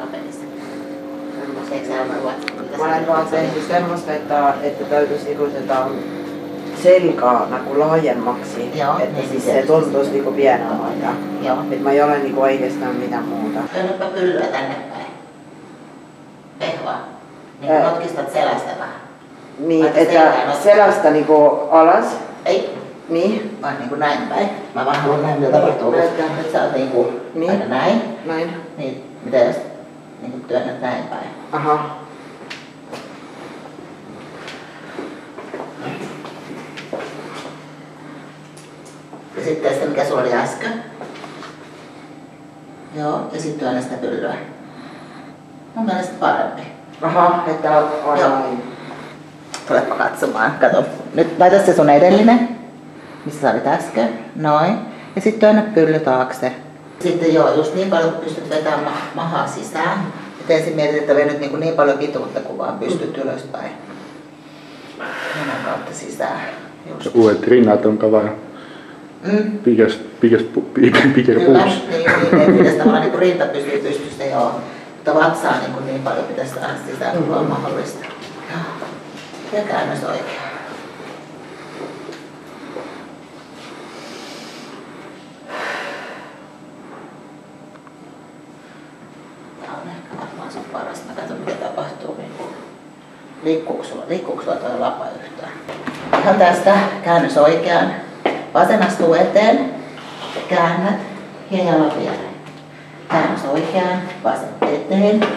paperissa. Eikö sä ole ruotsia? Mä olen vaan tehnyt semmoista, että täytyisi niinku selkaa niinku laajemmaksi. Joo, että niin siis se tuntuisi niinku pienemmältä. Joo. Et mä ei ole niinku oikeastaan mitään muuta. Työnnäpä pyllyä tänne päin. Pehvaa. Niin kuin notkistat selästä vähän. Niin, että selästä niinku alas. Ei. Niin. Vaan niinku näin päin. Mä vaan haluan näin, mitä tapahtuu. Nyt sä oot niinku aina näin. Näin. Niin, mitä jos niinku työnnät näin päin? Aha. Ja sitten sitä, mikä sulla oli äsken. Joo, ja sitten työnnä sitä pyllyä. Mun mielestä parempi. Aha, että on näin. Tulepa katsomaan. Kato. Nyt laita se sun edellinen, missä sä olit äsken. Noin. Ja sitten työnnä pylly taakse. Sitten joo, just niin paljon kun pystyt vetämään mahaa sisään. Ja ensin mietit, että venyt niin paljon pituutta kuin vaan pystyt ylöspäin. Nenän kautta sisään. Just. Uudet rinnat on kavara. Bigger Kyllä, boobs. niin pitäisi tavallaan niin rinta pysyy pystyssä, joo. Mutta vatsaa niin paljon pitäisi saada sisään kuin on mahdollista. Ja käännös oikein. Tämä on ehkä varmaan sun paras. Mä katson mitä tapahtuu. Liikkuuko sulla toi lapa yhtään? Ihan tästä käännös oikeaan. Vasen astuu eteen, käännät ja jalan viereen. Käännös oikeaan, vasen eteen,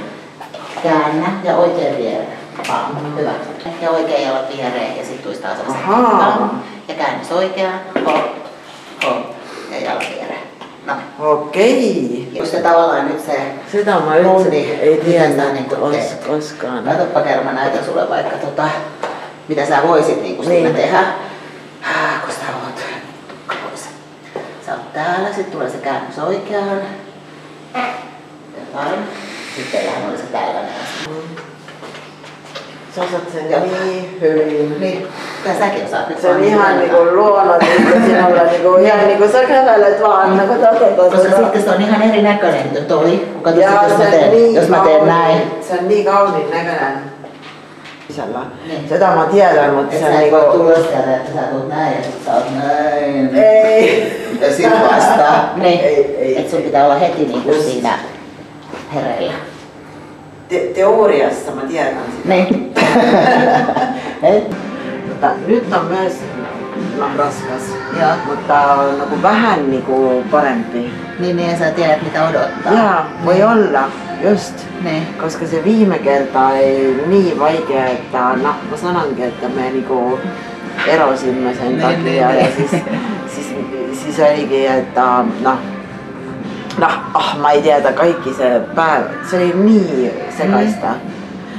käännä ja oikein viereen. Hyvä. Ja oikein jalan viereen ja sitten tuisi taas asentaan. Ja käännös oikeaan, hop, hop ja jalan viereen. No. Okei. Jos se tavallaan nyt se sitä mä ei tiedä niin koskaan. Katsoppa kerran, mä näytän sulle vaikka mitä sä voisit niin siinä tehdä. Kun sä oot pois. Sä oot täällä, sit tulee se käännös oikeaan. Sitten teillähän oli se tällainen asia. Sä osaat sen niin hyvin. Niin, kyllä säkin osaat nyt. Se on ihan niinku luonnollista sinulla, niinku, ihan niinku sä kävelet vaan. Koska sitten se on ihan eri näköinen kuin toi. Kato jos mä teen näin. Se on niin kauniin näköinen. Sisällä. Niin. Sitä mä tiedän, mutta sä niinku... Et tulla sieltä, että sä tulet näin ja sit sä oot näin. Ei. Ja sit vastaa. Niin. Ei. Et sun pitää olla heti niinku siinä hereillä. Teoriassa mä tiedän sitä. Niin. Mutta nyt on myös raskas, joo. mutta on niinku vähän niinku parempi. Niin sä tiedät mitä odottaa. Jaa, voi olla, just. Niin. Koska se viime kerta ei niin vaikea, että mä sanonkin, että me niinku erosimme sen takia. Ja siis olikin, että mä ei tiedä, kaikki se oli niin sekaista.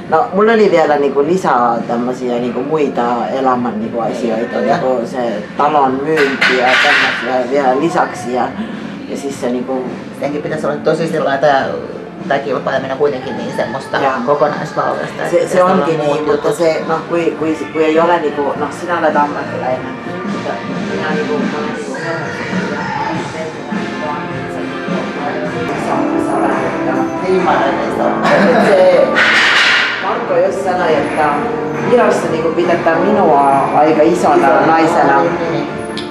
No, mulla oli vielä niinku lisää tämmösiä niinku muita elämän niinku asioita, niinku se talon myynti ja tämmösiä vielä lisäksi. Ja siis se niinku... Senkin pitäisi olla tosi sellainen, tämä kilpaileminen kuitenkin niin semmoista kokonaisvaltaista. Se onkin niin, mutta se, no kun ei ole niinku, no sinä olet ammattilainen, mutta minä niinku se Marko jos sanoi, että Virossa niinku pidetään minua aika isona naisena.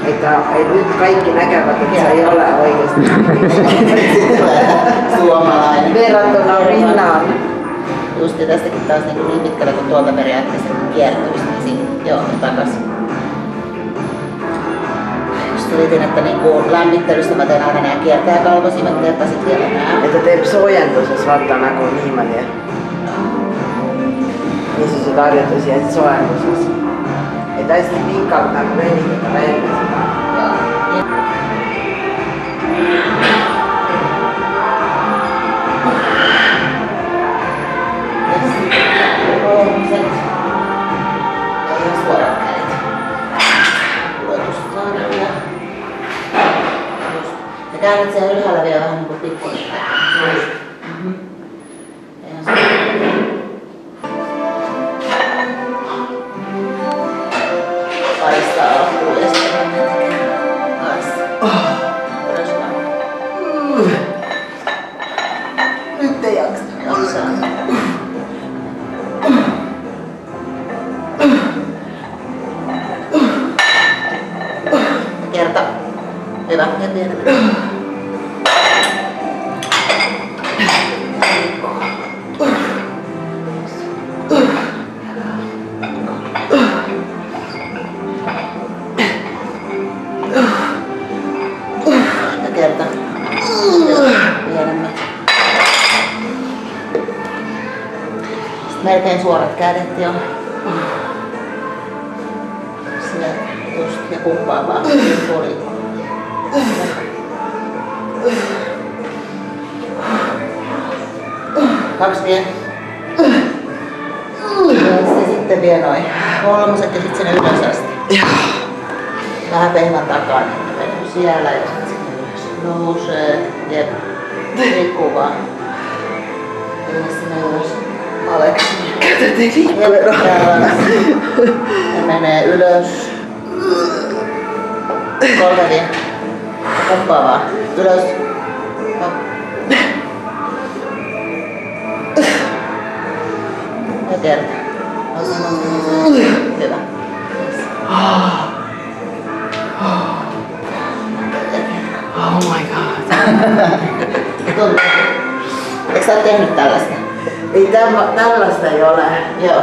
Että nyt kaikki näkevät, että se ei ole oikeasti suomalainen. Verrattuna Rinnaan. Just ja tästäkin taas niin pitkälle kun tuolta periaatteessa kiertyisi, niin siinä, joo, takas. Just selitin, että niin lämmittelystä mä teen aina nää kiertäjäkalvosimet, että sit vielä nää. Että teeb soojenduses vaata nagu niimoodi. Niisiis on tarjotusi, et soojenduses. Et hästi pikalt nagu venitada enne seda. Ja käännät siellä ylhäällä vielä vähän niin kuin pikkuinen. Paistaa alkuun ja sitten nyt ei jaksa. kerta. Hyvä, ja pienemmän. Ja kerta. Pienemmät. Sitten melkein suorat kädet jo. Sieltä just ja kumppaa vaan puoli. Kaksi vielä. Ja sitten vielä noin kolmoset ja sitten sinne ylös asti. Vähän pehmän takaa, niin menee siellä ja sitten sinne ylös. Nousee. Jep. Liikkuu vaan. Ja sinne ylös. Aleksi. Kädet ei liikku enää. Ja menee ylös. Kolme vielä. Kumppaa vaan. Ylös. Ja kerta. Hyvä. Oh my god. Tuntuu. Eikö sä oo tehnyt tällaista? Ei tällaista ei ole. Joo.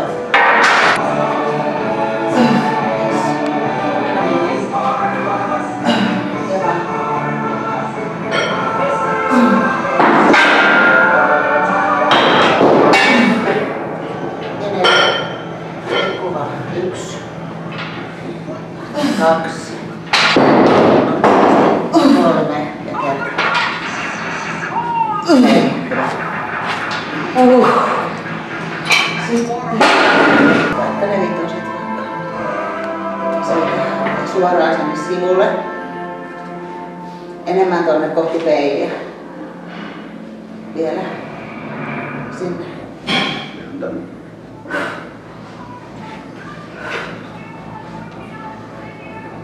Yksi. Kaksi. Kolme ja kerta. Vaikka ne vitoset vaikka. Suoraan sinne sivulle. Enemmän tuonne kohti peiliä. Vielä. Sinne.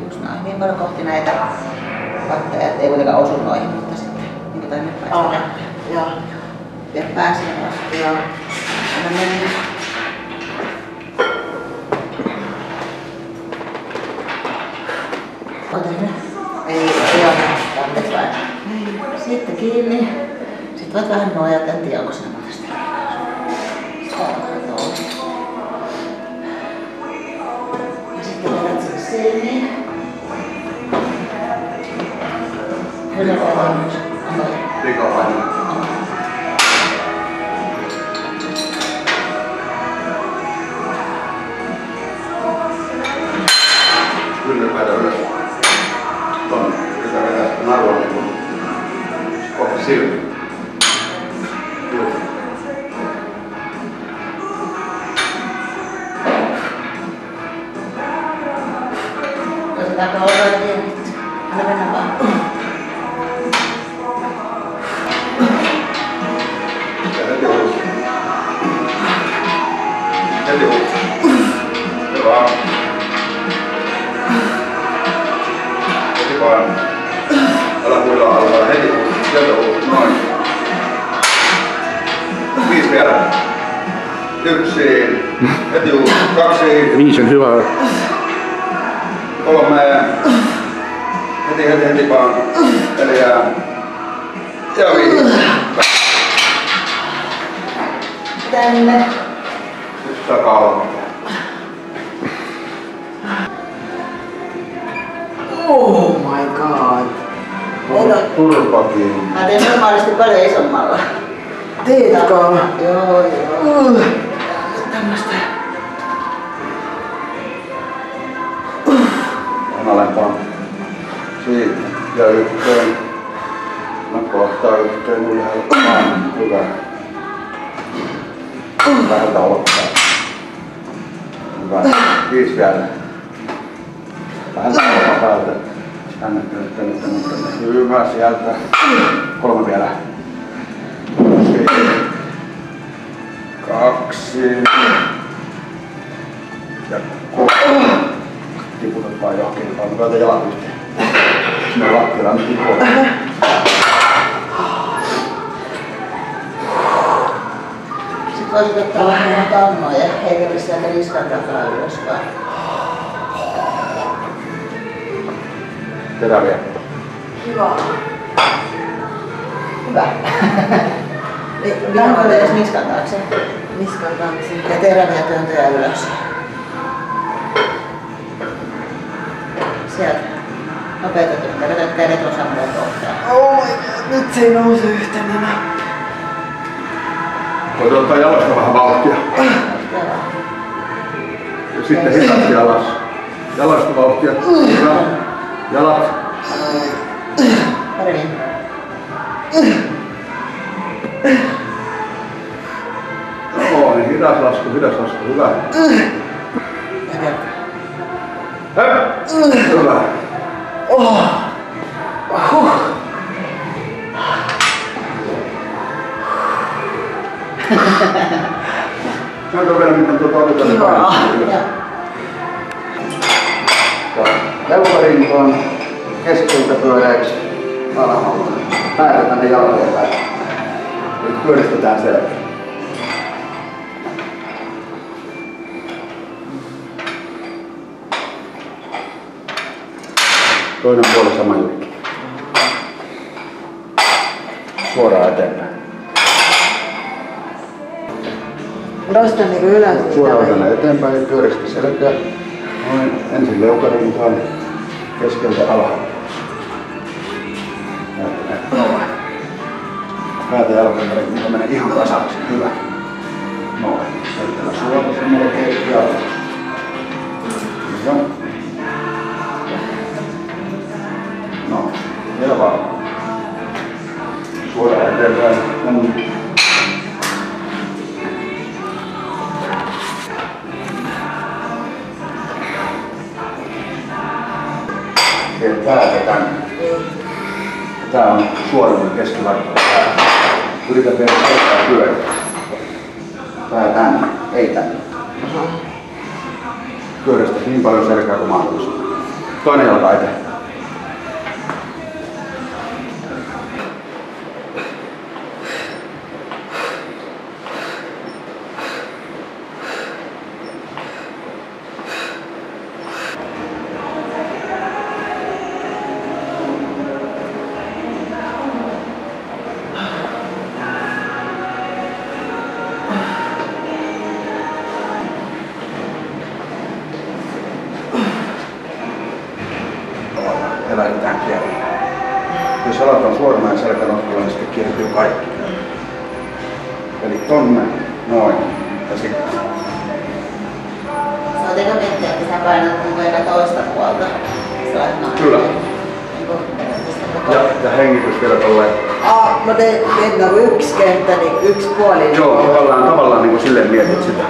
Just noin. Niin paljon kohti näitä patteja, ettei kuitenkaan osu noihin, mutta sitten niin tänne päin. Joo. Ja pääsin vasta. Joo. Anna mennä. Ota nyt. Ei ole. Anteeksi vain. Sitten kiinni. Sitten voit vähän nojata, en tiedä onko sinä muuta sitä liikaa. Ja sitten vedät sinne silmiin. Yläpainous. Likapaino. Ylläpäin ylös. Tuonne. Pitää vetää sitä narua niin kuin kohti silmiä. Joo. Otetaanko ollaan kiinni? Anna mennä vaan. Heti ulos. Heti ulos. Hyvä. Heti vaan. Älä huilaa alkaa. Heti ulos. Sieltä ulos. Noin. 5 vielä. 1. Heti ulos. 2. 5 on hyvä. 3. Heti vaan. 4. Ja 5. Tänne. Nyt takaa. Oh my god. Turpa kiinni. Mä teen normaalisti paljon isommalla. Teetkö? Joo. Tämmöstä. On alempaa. Siitä. Ja yhteen. Mä kohtaan yhteen ylhäällä. Hyvä. Läheltä olottaa. Hyvä. 5 vielä. Läheltä olottaa päältä. Tänne. Hyvä sieltä. 3 vielä. 2. Ja 3. Tiputat vaan johonkin. Myötä jalat yhteen. Sinne lattialaan tiputat. Sitten voisit ottaa vähän tannoja ja heitellä sieltä niskan takaa ylöspäin. Teräviä. Kiva. Hyvä. Vähän edes niskan taakse. Niskan taakse. Ja teräviä työntöjä ylös. Sieltä. Nopeita työntöjä, kädet on samoin kohtaa. Oh my god, nyt se ei nouse yhtään enää. Voit ottaa jalasta vähän vauhtia. Ja sitten hitaasti alas. Jalasta vauhtia. Hyvä. Jalat. Paremmin. Joo, niin hidas lasku. Hyvä. Ja kerta. Hyvä. Sanotaan vielä miten otetaan ne painot. Leukarintoon, keskeltä pyöreäksi, alhaalta. Päätä tänne jalkojen päin. Nyt pyöristetään selkä. Toinen puoli sama juttu. Suoraan eteenpäin. Nosta niinku ylös. Suoraan tänne eteenpäin ja pyöristä selkää. Noin, ensin leukarintaan, keskeltä alhaalle. Päätä jalkojen väliin, mikä menee ihan tasaksi. Hyvä. Noin. Selkää suorassa melkein jalka. Hyvä. No, vielä vaan. Suoraan eteenpäin. Teet päätä tänne. Tää on suorammin keskivartalo. Yritä vielä selkää pyörää. Pää tänne, ei tänne. Pyörästä niin paljon selkää kuin mahdollista. Toinen jalka eteen. Ja lähdetään kiertämään. Jos jalat on suorana ja selkä notkulla, niin sitten kiertyy kaikki. Eli tonne, noin ja sitten. Saatiko miettiä, että sä painat eka toista puolta? Kyllä. Ja hengitys vielä tolleen. Mä tein niinku yksi kenttä, niin yksi puoli. Joo, tavallaan niin kuin silleen mietit sitä.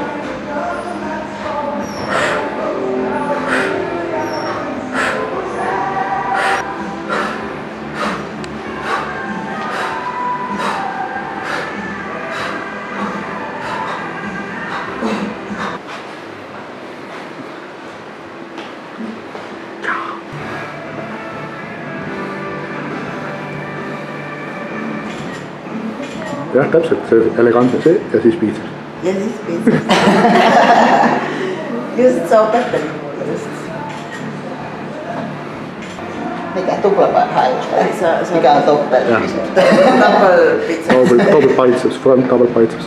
Jah, täpselt, see elegantne see ja siis piitsas. Ja siis piitsas. Just sa opettelit mulle just. Mikä tuplahajusta? Sä- Mikä on toppel? Double pizza. Double biceps, front double biceps.